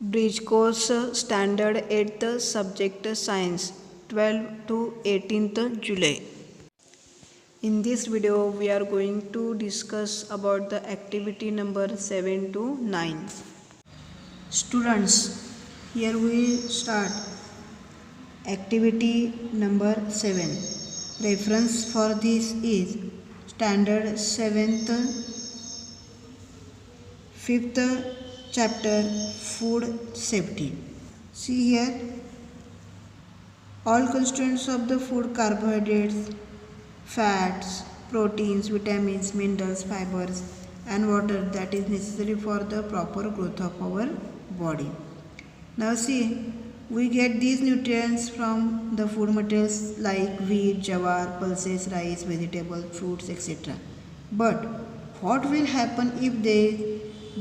Bridge course standard 8th subject science 12 to 18th July. In this video we are going to discuss about the activity number 7 to 9. Students, here we start activity number 7. Reference for this is standard 7th 5th chapter food safety. See here, all constituents of the food: carbohydrates, fats, proteins, vitamins, minerals, fibers and water that is necessary for the proper growth of our body. Now see, we get these nutrients from the food materials like wheat, jawar, pulses, rice, vegetables, fruits, etc. But what will happen if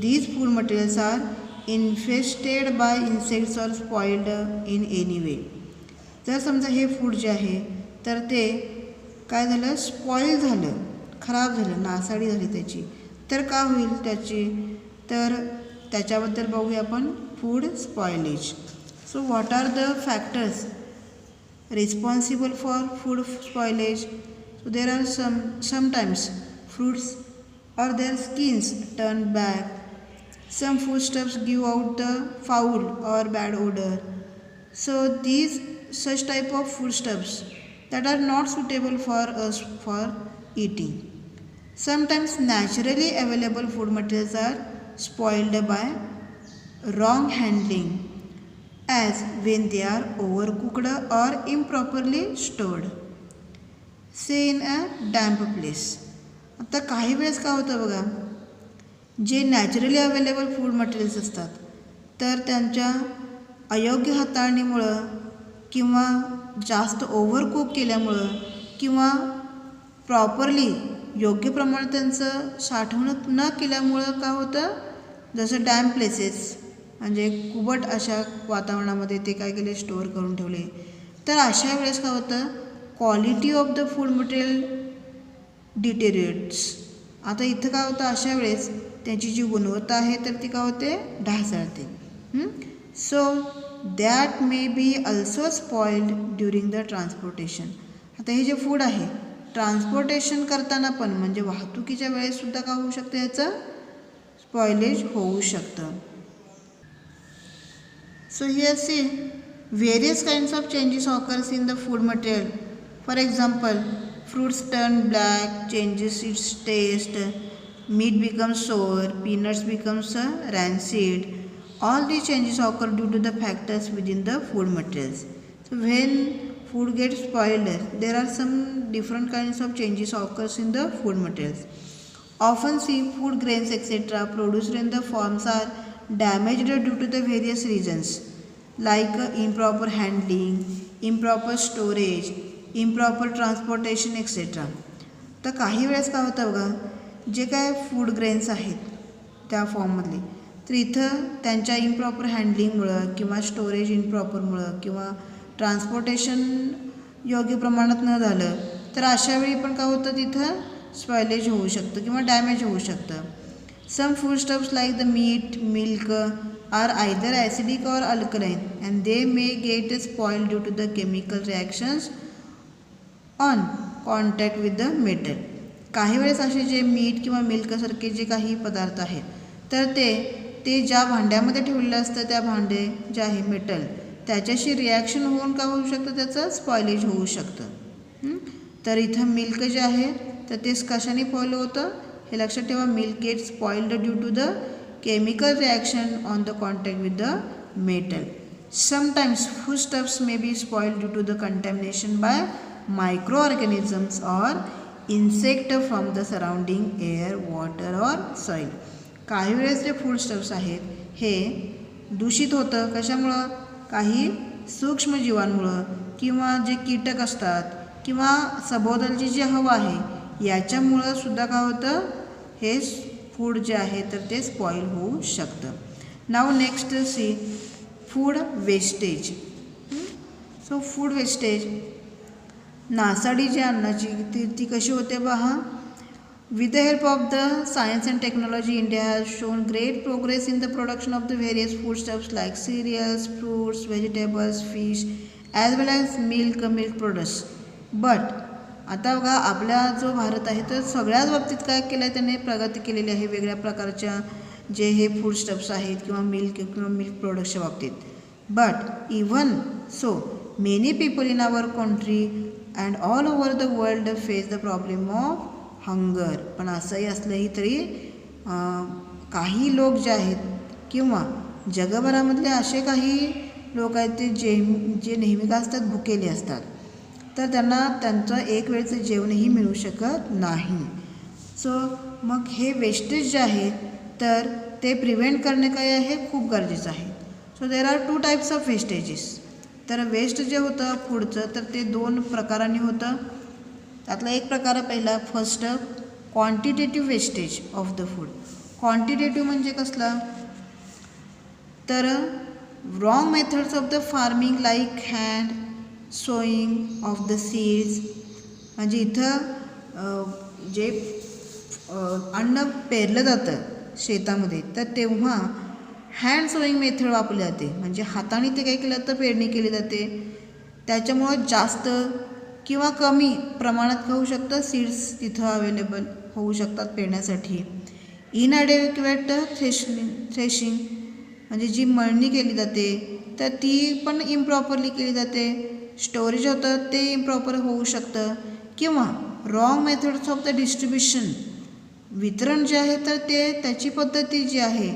these food materials are infested by insects or spoiled in any way? जर समजा हे food जे आहे तर ते काय झालं, spoil झालं, खराब झालं, नासाडी झाली त्याची, तर का होईल त्याची, तर त्याच्याबद्दल बघूया आपण food spoilage. So what are the factors responsible for food spoilage? So there are sometimes fruits or their skins turn black. Some foodstuffs give out the foul or bad odor. So these such type of foodstuffs that are not suitable for us for eating. Sometimes naturally available food materials are spoiled by wrong handling, as when they are overcooked or improperly stored, say in a damp place. आता काही वेळेस काय होतं बघा, जे naturally available food materials असतात तर त्यांच्या अयोग्य हाताळणीमुळं किंवा जास्त ओव्हरकुक केल्यामुळं किंवा प्रॉपरली योग्य प्रमाणात त्यांचं साठवणूक न केल्यामुळं काय होतं, जसं डॅम प्लेसेस म्हणजे कुबट अशा वातावरणामध्ये ते काय केले, स्टोअर करून ठेवले, तर अशा वेळेस काय होतं, quality of the food material deteriorates. आता इथं काय होतं, अशा वेळेस त्याची जी गुणवत्ता आहे तर ती काय होते, ढासळते. So that may be also spoiled during the transportation. आता हे जे फूड आहे ट्रान्सपोर्टेशन करताना पण म्हणजे वाहतुकीच्या वेळेससुद्धा काय होऊ शकतं, याचं स्पॉइलेज होऊ शकतं. So here see various kinds of changes occurs in the food material. For example, fruits turn black, changes its taste, meat becomes sour, peanuts becomes rancid. All these changes occur due to the factors within the food materials. So when food gets spoiled, there are some different kinds of changes occurs in the food materials. Often see food grains etc. produced in the forms are damaged due to the various reasons like improper handling, improper storage, improper transportation etcetera. तर काही वेळेस काय होतं बघा, जे काय food grains आहेत त्या फॉर्ममधले, तर इथं त्यांच्या इम्प्रॉपर हँडलिंगमुळं किंवा स्टोरेज इम्प्रॉपरमुळं किंवा ट्रान्सपोर्टेशन योग्य प्रमाणात न झालं तर अशावेळी पण काय होतं, तिथं स्पॉइलेज होऊ शकतं किंवा डॅमेज होऊ शकतं. Some food stuffs like the meat, milk are either acidic or alkaline and they may get spoiled due to the chemical reactions on contact with the metal. काही वेळेस असे जे मीठ किंवा मिल्कसारखे जे काही पदार्थ आहेत तर ते ज्या भांड्यामध्ये ठेवलेलं असतं त्या भांडे जे आहे मेटल त्याच्याशी रिॲक्शन होऊन काय होऊ शकतं, त्याचं स्पॉइलेज होऊ शकतं. तर इथं मिल्क जे आहे तर ते कशाने फॉलो होतं हे लक्षात ठेवा. Milk get spoiled due to the chemical reaction on the contact with the metal. Sometimes foodstuffs may be spoiled due to the contamination by microorganisms or insect from the surrounding air, water or soil. काही वेळेस जे food stuffs आहेत हे दूषित होतं कशामुळं, काही सूक्ष्मजीवांमुळं किंवा जे कीटक असतात किंवा सभोवतालची जी हवा आहे याच्यामुळं सुद्धा काय होतं, हे फूड जे आहे तर ते स्पॉईल होऊ शकतं. Now next see food wastage. So food wastage, नासाडी जी अन्नाची ती कशी होते पहा, With the help of the science and technology, India has shown great progress in the production of the various foodstuffs like cereals, fruits, vegetables, fish, as well as milk products. But आता बघा आपला जो भारत आहे तर सगळ्याच बाबतीत काय केलं आहे त्याने प्रगती केलेली आहे वेगळ्या प्रकारच्या जे हे फूडस्टफ्स आहेत किंवा मिल्क प्रोडक्टच्या बाबतीत. But even so many people in our country and all over the world face the problem of hunger. पण असंही असलंही तरी काही लोक जे आहेत किंवा जगभरामधले असे काही लोक आहेत ते जे नेहमी का असतात भुकेले असतात तर त्यांना त्यांचं एक वेळचं जेवणही मिळू शकत नाही. सो मग हे वेस्टेज जे आहे तर ते प्रिव्हेंट करणे काय आहे खूप गरजेचं आहे. So there R 2 types of vestiges. तर वेस्ट जे होतं फूडचं तर ते 2 प्रकारांनी होतं. त्यातला एक प्रकार पहिला first quantitative wastage of the food. Quantitative म्हणजे कसला तर wrong methods of the farming like hand sowing of the seeds. म्हणजे इथं जे अन्न पेरलं जातं शेतामध्ये तर तेव्हा हँड सोईंग मेथड वापरली जाते. म्हणजे हाताने ते काय केलं तर पेरणी केली जाते. त्याच्यामुळं जास्त किंवा कमी प्रमाणात होऊ शकतं सीड्स तिथं अवेलेबल होऊ शकतात पेरण्यासाठी. इनॲडेक्वेट थ्रेशिंग म्हणजे जी मळणी केली जाते तर ती पण इम्प्रॉपरली केली जाते. स्टोरेज होतं ते इम्प्रॉपर होऊ शकतं. किंवा wrong methods of the distribution वितरण जे आहे तर ते त्याची पद्धती जी आहे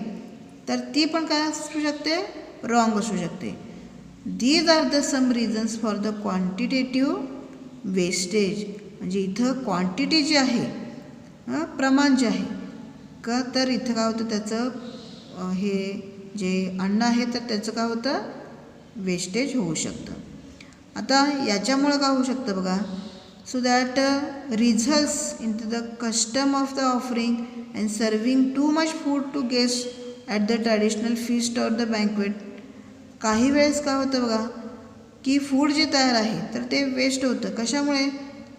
तर ती पण काय असू शकते रॉंग असू शकते. These are the some reasons for the quantitative wastage. म्हणजे इथं क्वांटिटी जी आहे प्रमाण जे आहे का तर इथं काय होतं त्याचं हे जे अन्न आहे तर त्याचं काय होतं वेस्टेज होऊ शकतं. आता याच्यामुळं काय होऊ शकतं बघा. So that results in to the custom of the offering and serving too much food to guest at the traditional feast or the banquet. काही वेळेस काय होतं बघा की फूड जे तयार आहे तर ते वेस्ट होतं. कशामुळे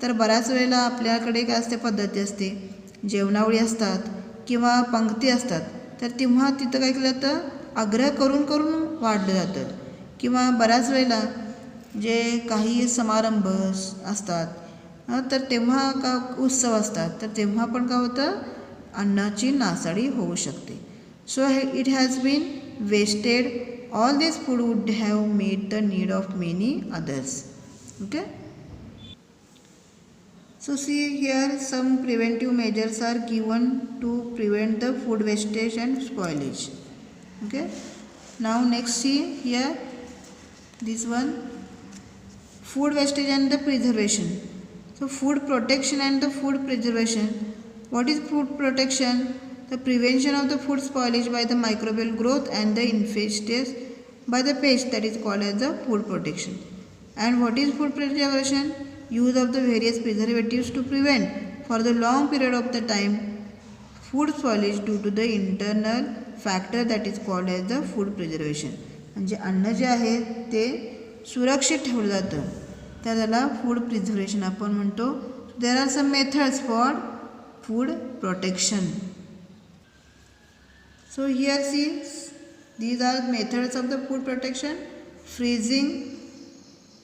तर बऱ्याच वेळेला आपल्याकडे काय असते पद्धती असते जेवणावळी असतात किंवा पंक्ती असतात तर तेव्हा तिथं काय केलं जातं आग्रह करून वाढलं जातं. किंवा बऱ्याच वेळेला जे काही समारंभ असतात तर तेव्हा का उत्सव असतात तर तेव्हा पण काय होतं अन्नाची नासाडी होऊ शकते. So it has been wasted. All this food would have met the need of many others. Okay. So see here some preventive measures are given to prevent the food wastage and spoilage. Okay. Now next see here this one food wastage and the preservation. So food protection and the food preservation. What is food protection? The prevention of the food spoilage by the microbial growth and the infestation by the pest, that is called as the food protection. And what is food preservation? Use of the various preservatives to prevent for the long period of the time food spoilage due to the internal factor, that is called as the food preservation. म्हणजे अन्न जे आहे ते सुरक्षित ठेवलं जातं तर त्याला फूड प्रिझर्वेशन आपण म्हणतो. There are some methods for food protection. So here see these are methods of the food protection. Freezing,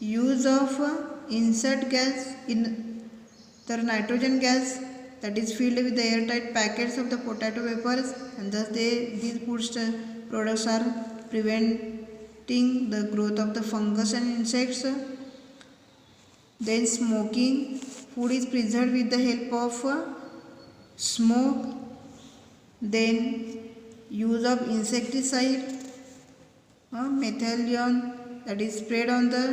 use of insert gas in the nitrogen gas that is filled with the airtight packets of the potato wafers, and thus these food products are preventing the growth of the fungus and insects. Then smoking, food is preserved with the help of smoke. Then use of insecticide, methylene, that is sprayed on the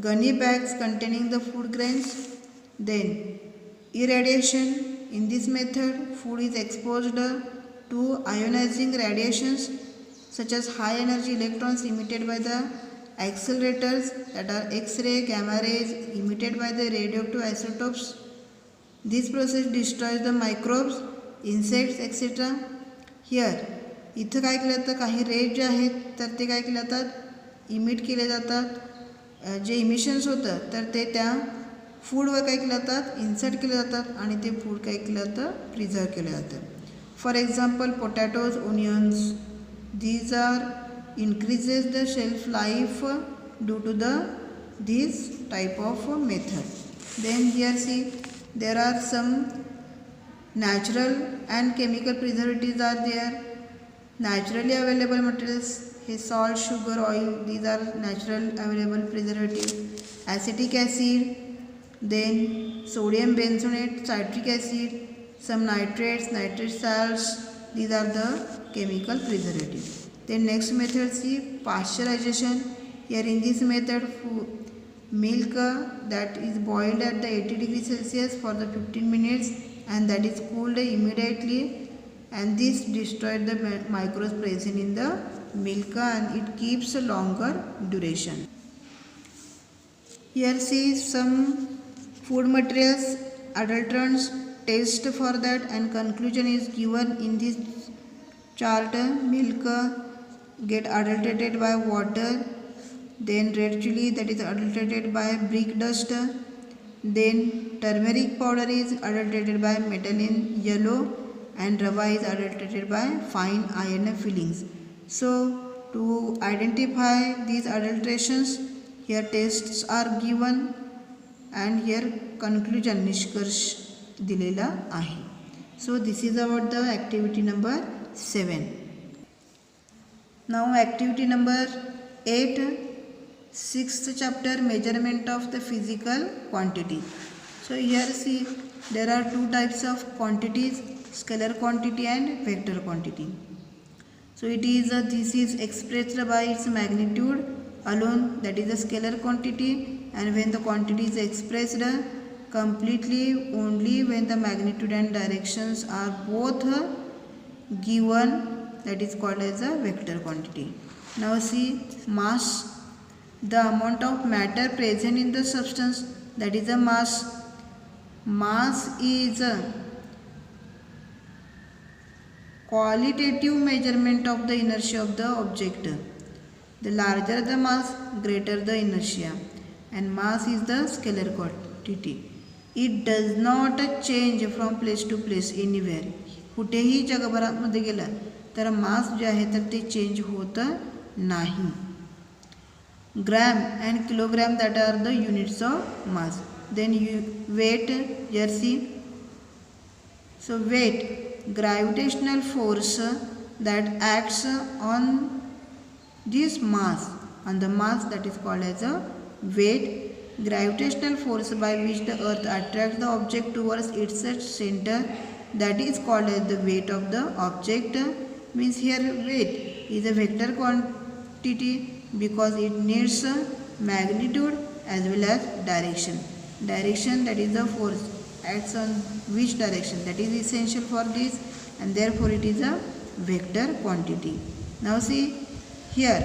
gunny bags containing the food grains. Then irradiation. In this method food is exposed to ionizing radiations such as high energy electrons emitted by the accelerators, that are X-ray, gamma rays emitted by the radioactive isotopes. This process destroys the microbes, insects, etc. Here इथं काय केलं जातं काही raise जे आहेत तर ते काय केले जातात इमिट केले जातात. जे इमिशन्स होतं तर ते त्या फूड व काय केले जातात, इन्सर्ट केले जातात आणि ते फूड काय केलं जातं, प्रिझर्व केलं जातं. For example potatoes, onions, these are increases the shelf life due to this type of method. Then here see there are some natural and chemical preservatives are there. Naturally available materials, salt, sugar, oil, these are natural available preservative. Acetic acid, then sodium benzoate, citric acid, some nitrates, nitrate salts, these are the chemical preservative. Then next method see pasteurization. Here in this method milk that is boiled at the 80 degrees Celsius for the 15 minutes and that is cooled immediately, and this destroyed the microbes present in the milk and it keeps a longer duration. Here see some food materials, adulterants, taste for that, and conclusion is given in this chart. Milk get adulterated by water, then red chili that is adulterated by brick dust, then turmeric powder is adulterated by methylene yellow, and rava is adulterated by fine iron fillings. So to identify these adulterations, here tests are given and here conclusion निष्कर्ष दिलेला आहे. So this is about the activity number 7. Now activity number 8, 6th chapter, measurement of the physical quantity. So here see there are two types of quantities, scalar quantity and vector quantity. So it is this is expressed by its magnitude alone, that is a scalar quantity, and when the quantity is expressed completely only when the magnitude and directions are both given, that is called as a vector quantity. Now see mass, the amount of matter present in the substance, that is a mass. Mass is a qualitative measurement of the inertia of the object. The larger the mass, greater the inertia, and mass is the scalar quantity. It does not change from place to place anywhere. कुठेही जगभरामध्ये गेला तर मास जे आहे तर ते change होत नाही. Gram and kilogram that are the units of mass. Then weight, here see, so weight, gravitational force that acts on this mass, on the mass, that is called as a weight. Gravitational force by which the earth attracts the object towards its center, that is called as the weight of the object. Means here weight is a vector quantity because it needs magnitude as well as direction. Direction, that is the force acts on which direction, that is essential for this, and therefore it is a vector quantity. Now see here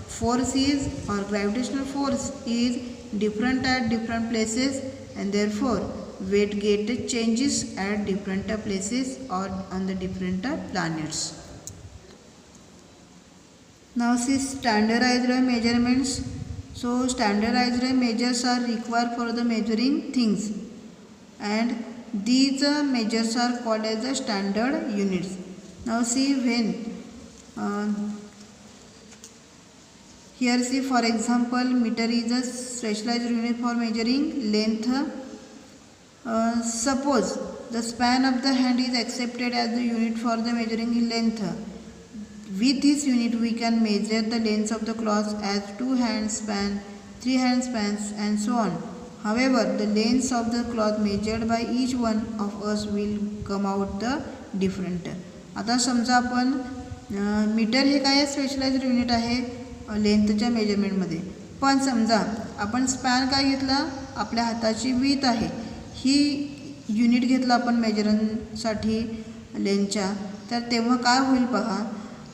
force is, or gravitational force is different at different places, and therefore weight get changes at different places or on the different planets. Now see standardized measurements. So standardized measures are required for the measuring things, and these measures are called as the standard units. Now see when here see for example meter is a specialized unit for measuring length. Suppose the span of the hand is accepted as the unit for the measuring length. With this unit we can measure the length of the cloth as 2 hand span, 3 hand spans, and so on. However, the length of the cloth measured by each one of us will come out the different. आता समजा आपण metre हे काय specialised unit आहे लेंथच्या मेजरमेंटमध्ये, पण समजा आपण span काय घेतला, आपल्या हाताची वीथ आहे ही युनिट घेतला आपण मेजरसाठी लेंथच्या, तर तेव्हा काय होईल पहा.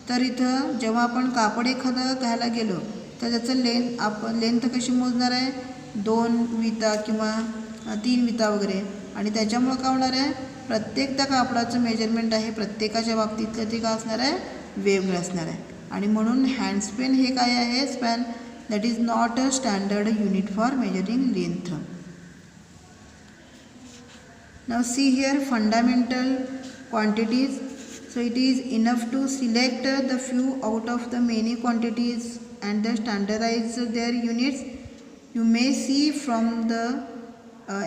तर इथं जेव्हा आपण कापड एखादं घ्यायला गेलो तर त्याचं लेंथ कशी मोजणार आहे, 2 विता किंवा 3 विता वगैरे, आणि त्याच्यामुळं काय होणार आहे, प्रत्येक त्या कापडाचं मेजरमेंट आहे प्रत्येकाच्या बाबतीतलं ते काय असणार आहे, वेगळं असणार आहे. आणि म्हणून हँडस्पॅन हे काय आहे, span that is not a standard unit for measuring length. Now see here fundamental quantities. So it is enough to select the few out of the many quantities and standardize their units. You may see from the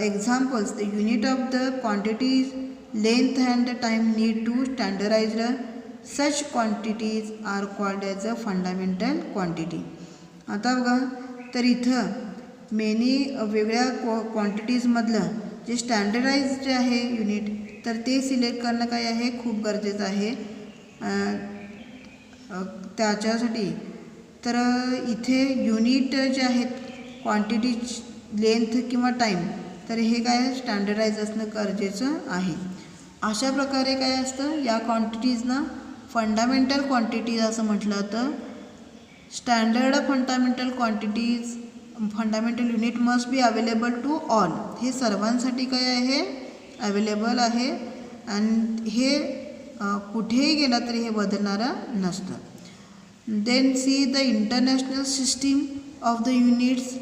examples the unit of the quantities, length and the time need to standardize. Such quantities are called as a fundamental quantity. आता बघा तर इथं many वेगळ्या क्वांटिटीजमधलं जे standardise जे आहे unit तर ते सिलेक्ट करणं काय आहे खूप गरजेचं आहे त्याच्यासाठी. तर इथे युनिट जे आहेत क्वांटिटी, लेंथ किंवा टाईम तर हे काय स्टँडर्डाइज असणं गरजेचं आहे. अशा प्रकारे काय असतं या क्वांटिटीजना फंडामेंटल क्वांटिटीज असं म्हटलं जातं. Standard fundamental quantities fundamental unit must be available to all. हे सर्वांसाठी काय आहे अवेलेबल आहे आणि हे कुठेही गेला तरी हे बदलणारं नसतं. Then see the international system of the units.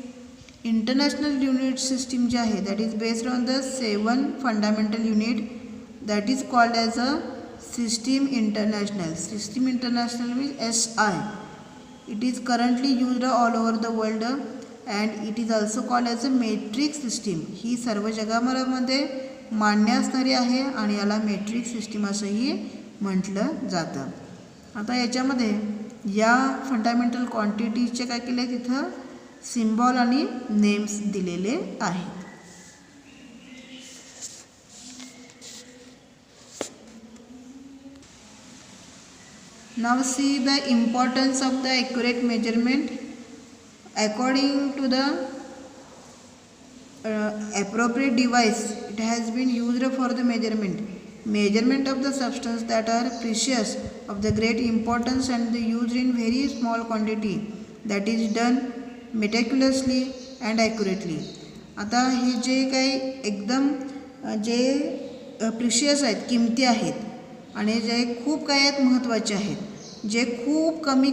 International unit system जे आहे that is based on the 7 fundamental unit that is called as a system international. System international means SI. It is currently used all over the world and it is also called as a metric system. ही सर्व जगामध्ये मान्य असणारी आहे आणि याला metric system असंही म्हटलं जातं. आता याच्यामध्ये या फंडामेंटल क्वांटिटीजचे काय केले तिथं सिम्बॉल आणि नेम्स दिलेले आहेत. Now see the importance of the accurate measurement. According to the appropriate device, it has been used for the measurement of the substance that are precious of the great importance and used in very small quantity, that is done meticulously and accurately. आता हे जे काही एकदम जे precious आहेत किमती आहेत आणि जे खूप काय आहेत महत्त्वाचे आहेत जे खूप कमी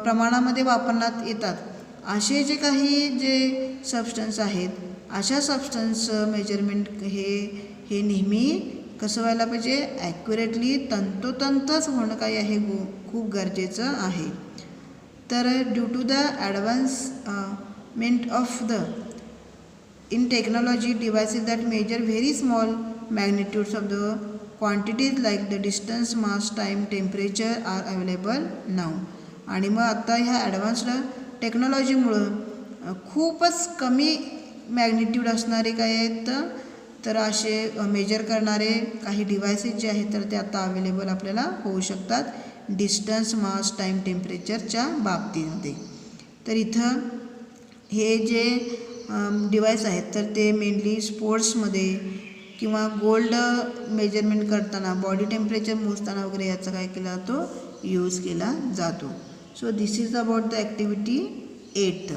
प्रमाणामध्ये वापरण्यात येतात असे जे काही जे सबस्टन्स आहेत अशा सबस्टन्स मेजरमेंट हे नेहमी कसं व्हायला पाहिजे ॲक्युरेटली तंतोतंतच होणं काय आहे खूप गरजेचं आहे. तर due to the advancement of the in technology devices that measure very small magnitudes of the quantities like the distance, mass, time, temperature are available now. आणि मग आता ह्या ॲडव्हान्स्ड टेक्नॉलॉजीमुळं खूपच कमी मॅग्निट्यूड असणारे काय आहेत तर असे मेजर करणारे काही डिव्हायसेस जे आहेत तर ते आता अवेलेबल आपल्याला होऊ शकतात डिस्टन्स, मास, टाईम, टेम्परेचरच्या बाबतीमध्ये. तर इथं हे जे डिवाइस आहेत तर ते मेनली स्पोर्ट्समध्ये किंवा गोल्ड मेजरमेंट करताना बॉडी टेम्परेचर मोजताना वगैरे याचा काय केला जातो यूज केला जातो. So this is about the activity 8.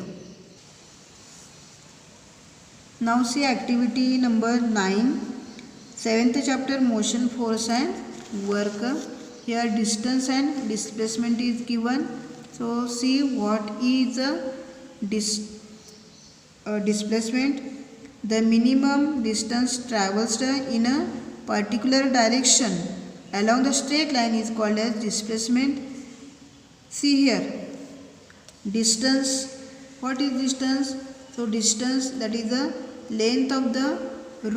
Now see activity number 9, 7th chapter motion, force and work. Here distance and displacement is given. So see what is displacement. The minimum distance traversed in a particular direction along the straight line is called as displacement. See here distance. What is distance? So distance, that is the length of the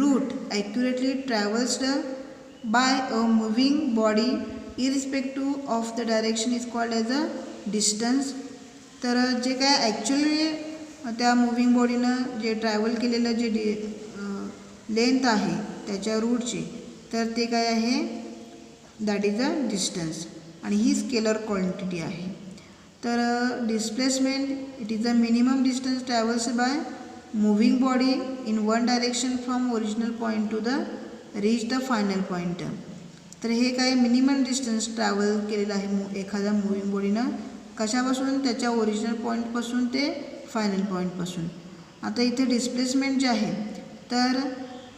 route accurately traversed by a moving body irrespective of the direction is called as a distance. तर जे काय actually त्या moving बॉडीनं जे travel केलेलं जे length आहे त्याच्या रूटची तर ते काय आहे दॅट इज अ डिस्टन्स आणि ही स्केलर क्वांटिटी आहे. तर displacement it is a minimum distance travels by moving body in one direction from original point to the reach the final point. तर हे काय मिनिमम डिस्टन्स ट्रॅव्हल केलेलं आहे एखाद्या moving बॉडीनं कशापासून त्याच्या ओरिजिनल पॉईंटपासून ते फायनल पॉईंटपासून. आता इथे डिस्प्लेसमेंट जे आहे तर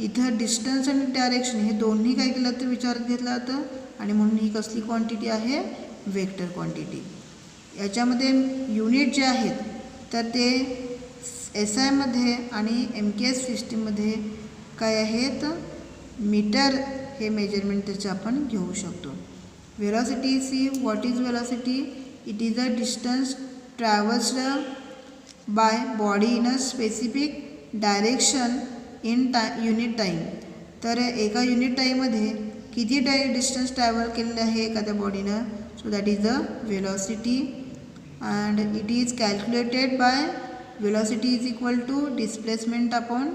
इथं डिस्टन्स आणि डायरेक्शन हे दोन्ही काय केलं तर विचारात घेतलं जातं आणि म्हणून ही कसली क्वांटिटी आहे वेक्टर क्वांटिटी. याच्यामध्ये युनिट जे आहेत तर ते SI मध्ये आणि MKS सिस्टीममध्ये काय आहेत, मीटर हे मेजरमेंट त्याचे आपण घेऊ शकतो. Velocity, see what is velocity? It is a distance travelled by body in a specific direction in unit time. तर एका युनिट टाईममध्ये किती डिस्टन्स ट्रॅव्हल केलेलं आहे एखाद्या बॉडीनं, so that is the velocity. and it is calculated by velocity is equal to displacement upon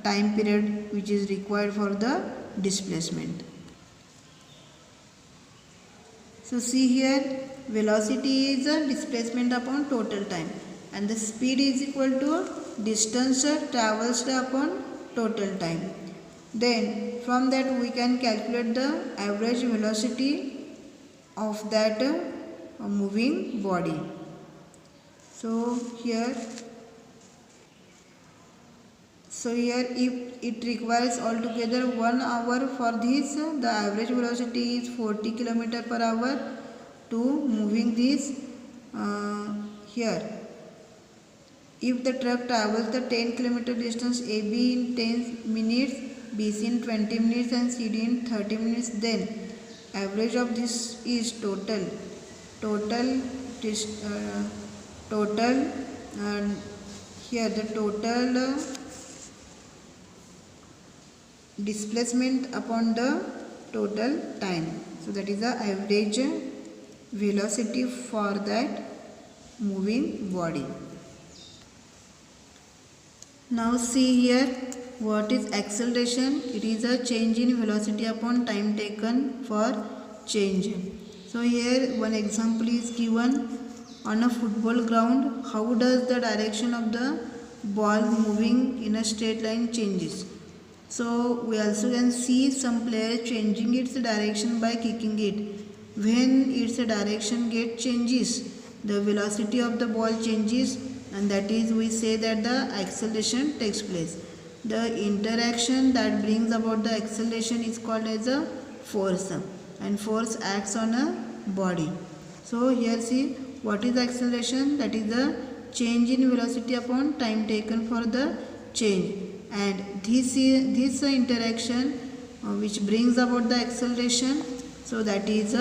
time period which is required for the displacement. So see here, velocity is a displacement upon total time and the speed is equal to distance traversed upon total time. Then from that we can calculate the average velocity of that a moving body. So here if it requires altogether 1 hour for this, the average velocity is 40 km per hour to moving this. Here if the truck travels the 10 km distance AB in 10 minutes, BC in 20 minutes and CD in 30 minutes, then average of this is total and here the total displacement upon the total time. So that is the average velocity for that moving body. Now see here, what is acceleration? It is a change in velocity upon time taken for change. So here one example is given. On a football ground, how does the direction of the ball moving in a straight line changes? So we also can see some players changing its direction by kicking it. When its direction changes, the velocity of the ball changes, and that is we say that the acceleration takes place. The interaction that brings about the acceleration is called as a force, and force acts on a body. So here see, what is acceleration? That is the change in velocity upon time taken for the change, and this interaction which brings about the acceleration, so that is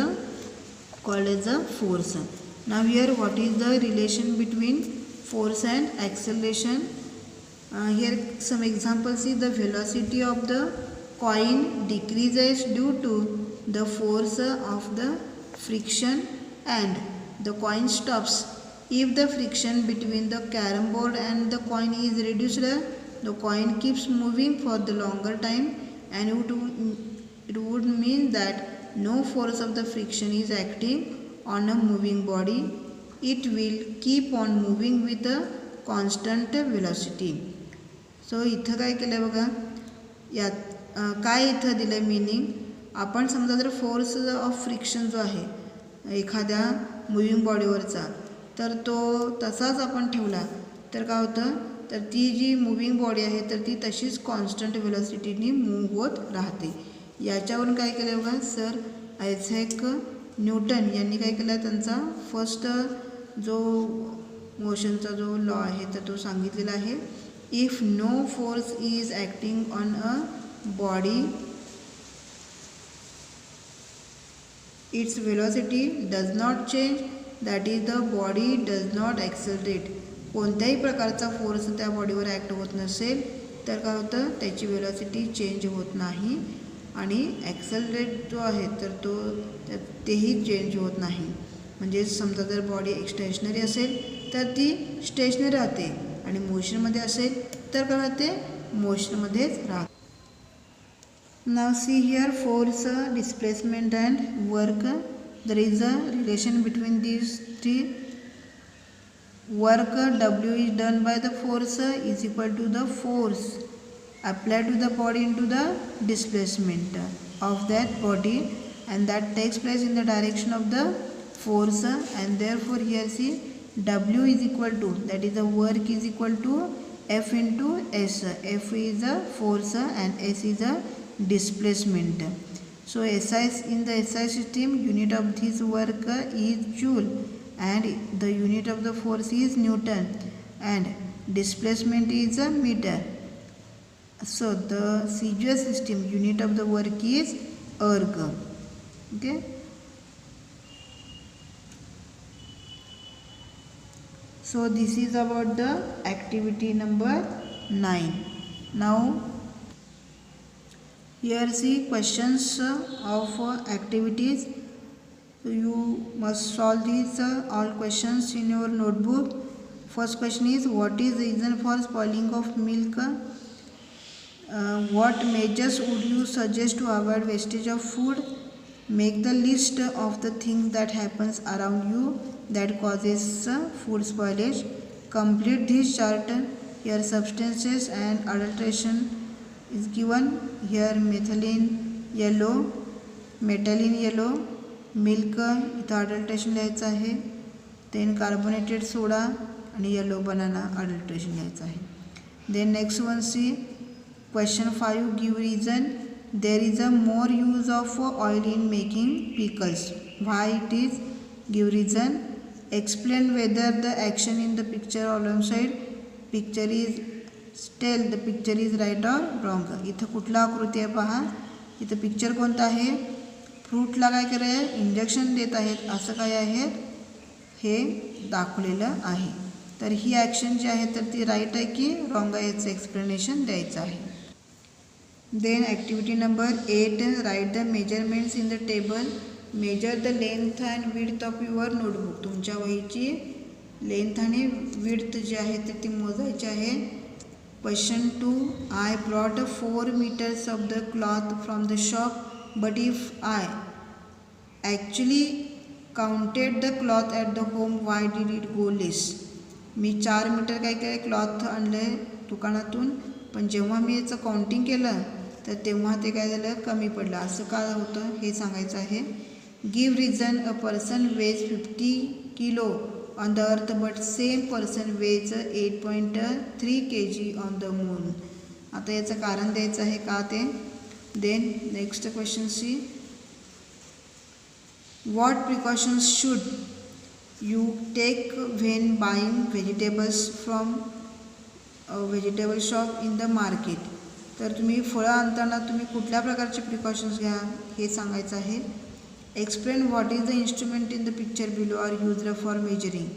called as a force. Now here, what is the relation between force and acceleration? Here some examples is the velocity of the coin decreases due to the force of the friction and the coin stops. If the friction between the carom board and the coin is reduced, the coin keeps moving for the longer time, and it would mean that no force of the friction is acting on a moving body. It will keep on moving with a constant velocity. So इथं काय केलं बघा, यात काय इथं दिलं meaning. आपण समजा जर फोर्स ऑफ फ्रिक्शन जो आहे एखाद्या मुव्हिंग बॉडीवरचा, तर तो तसाच आपण ठेवला तर काय होतं, तर ती जी मुव्हिंग बॉडी आहे तर ती तशीच कॉन्स्टंट वेलॉसिटीने मूव्ह होत राहते. याच्यावरून काय केलं बघा, सर आयझॅक न्यूटन यांनी काय केलं, त्यांचा फर्स्ट जो मोशनचा जो लॉ आहे तर तो सांगितलेला आहे. If no force is acting on a body, its velocity does not change, that is the body does not accelerate. कोणत्याही प्रकारचा फोर्स त्या बॉडीवर ॲक्ट होत नसेल तर काय होतं, त्याची वेलॉसिटी चेंज होत नाही, आणि ॲक्सेलरेट जो आहे तर तो तेही चेंज होत नाही. म्हणजे समजा जर बॉडी स्टेशनरी असेल तर ती स्टेशनरी राहते, आणि मोशनमध्ये असेल तर काय राहते, मोशनमध्येच राहते. Now see here, force, displacement and work. There is a relation between these three. Work W is done by the force is equal to the force applied to the body into the displacement of that body, and that takes place in the direction of the force, and therefore here see W is equal to, that is the work is equal to F into S. F is a force and S is a displacement. So SI, in the SI system, unit of this work is joule and the unit of the force is Newton, and displacement is a meter. So the CGS system unit of the work is erg. Okay. So this is about the activity number 9. Now here see questions of activities. So you must solve these all questions in your notebook. First question is, what is the reason for spoiling of milk? What measures would you suggest to avoid wastage of food? Make the list of the things that happens around you that causes food spoilage. Complete this chart. Here substances and adulteration is given. Here methylene yellow, methylene yellow, milk इथं adulteration लिहायचं आहे. Then carbonated सोडा आणि yellow banana adulteration लिहायचं आहे. Then next one see question 5 give reason. There is a more use of oil in making pickles. Why it is? Give reason. Explain whether the action in the picture alongside picture is tell the picture is right or wrong. इथं कुठला आकृती आहे पहा. इथं picture कोणतं आहे? फ्रूटला काय कराय इंजेक्शन देत आहेत असं काय आहे हे दाखवलेलं आहे. तर ही ॲक्शन जी आहे तर ती राईट आहे की रॉंग आहे याचं एक्सप्लेनेशन द्यायचं आहे. Then activity number 8 write the measurements in the table. Measure the length and width of your notebook. तुमच्या वहीची लेंथ आणि विड्थ जी आहे तर ती मोजायची आहे. Question 2 I brought 4 meters of the cloth from the shop but if I actually counted the cloth at the home why did it go less. मी 4 metre काय काय क्लॉथ आणले दुकानातून पण जेव्हा मी याचं काउंटिंग केलं तर तेव्हा ते काय झालं कमी पडलं. असं का होतं हे सांगायचं आहे. Give reason. A person weighs 50 kilo on the earth but same person weighs 8.3 kg on the moon. आता याचं कारण द्यायचं आहे का ते. Then next question see, what precautions should you take when buying vegetables from a vegetable shop in the market. तर तुम्ही फळं आणताना तुम्ही कुठल्या प्रकारचे प्रिकॉशन्स घ्या हे सांगायचं आहे. Explain what is the instrument in the picture below are used for measuring.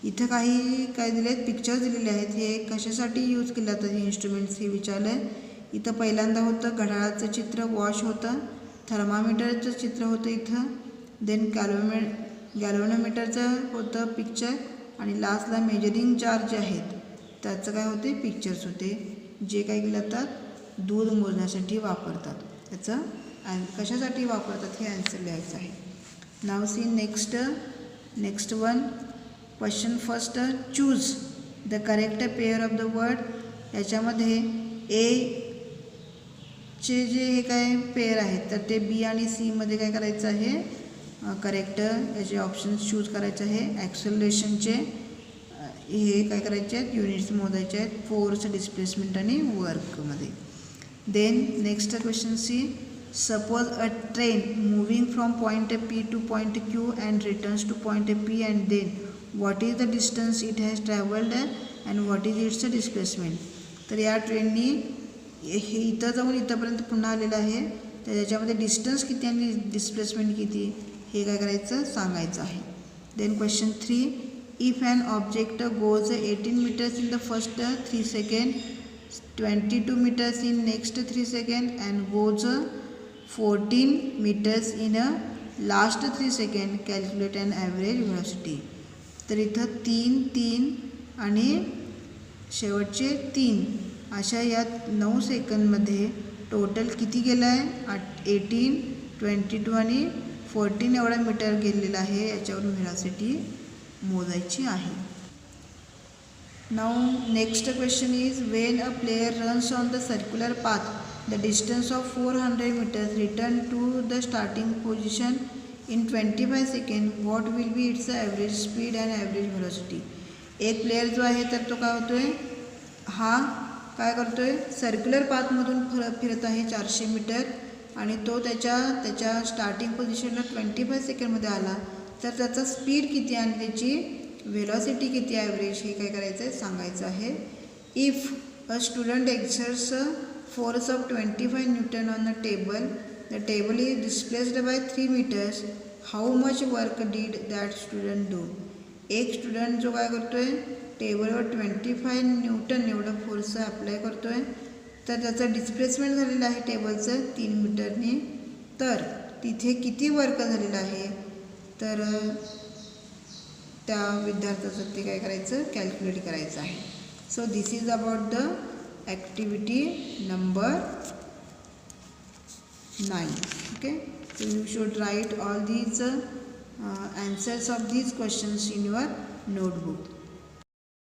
इथं काही काय दिले आहेत पिक्चर्स दिलेले आहेत हे कशासाठी यूज केले जातात हे इन्स्ट्रुमेंट्स हे विचारलं आहे. इथं पहिल्यांदा होतं घड्याळाचं चित्र वॉश होतं. थर्मामीटरचं चित्र होतं इथं. देन गॅल्व्हनोमीटरचं होतं पिक्चर आणि लास्टला मेजरिंग जार जे आहेत त्याचं काय होते पिक्चर्स होते जे काय केलं जातात दूध मोजण्यासाठी वापरतात. त्याचं कशासाठी वापरतात हे आन्सर लिहायचं आहे. Now see next one question first choose the correct pair of the word. याच्यामध्ये ए चे जे हे काय पेअर आहेत तर ते बी आणि सी मध्ये काय करायचं आहे करेक्ट याचे ऑप्शन्स चूज करायचे आहे. ॲक्सेलरेशनचे हे काय करायचे आहेत युनिट्स मोजायचे आहेत फोर्स डिस्प्लेसमेंट आणि वर्कमध्ये. Then next question see suppose a train moving from point P to point Q and returns to point P and then what is the distance it has travelled and what is its displacement. तर या ट्रेननी हे इथं जाऊन इथंपर्यंत पुन्हा आलेलं आहे तर त्याच्यामध्ये डिस्टन्स किती आणि डिस्प्लेसमेंट किती हे काय करायचं सांगायचं आहे. Then question 3 if an object goes 18 meters in the first 3 seconds, 22 meters in next 3 seconds and goes 14 meters in a last 3 seconds calculate an average velocity. तर इथं 3 3 आणि शेवटचे 3 अशा या 9 सेकंदमध्ये टोटल किती गेलं आहे 18, 22 आणि 14 एवढा मीटर गेलेला आहे. याच्यावरून व्हेलॉसिटी मोजायची आहे. Now next question is when a player runs on the circular path the distance of 400 meters return to the starting position in 25 seconds what will be its average speed and average velocity. एक player जो आहे तर तो काय होतोय हा काय करतो आहे सर्क्युलर पाथमधून फिरत आहे 400 मीटर आणि तो त्याच्या स्टार्टिंग पोझिशनला 25 सेकंडमध्ये आला तर त्याचा स्पीड किती आणि त्याची वेलॉसिटी किती ॲव्हरेज हे काय करायचं आहे सांगायचं आहे. If a student exerts a force of 25 newton on a table, the table is displaced by 3 meters, how much work did that student do. एक स्टुडंट जो काय करतो आहे टेबलवर 25 न्यूटन एवढं फोर्स अप्लाय करतो आहे, तर त्याचं डिस्प्लेसमेंट झालेलं आहे टेबलचं 3 मीटरने. तर तिथे किती वर्क झालेलं आहे तर त्या विद्यार्थ्याचं ते काय करायचं कॅल्क्युलेट करायचं आहे. So this is about the activity number 9. Okay, so you should write all these answers of these questions in your notebook.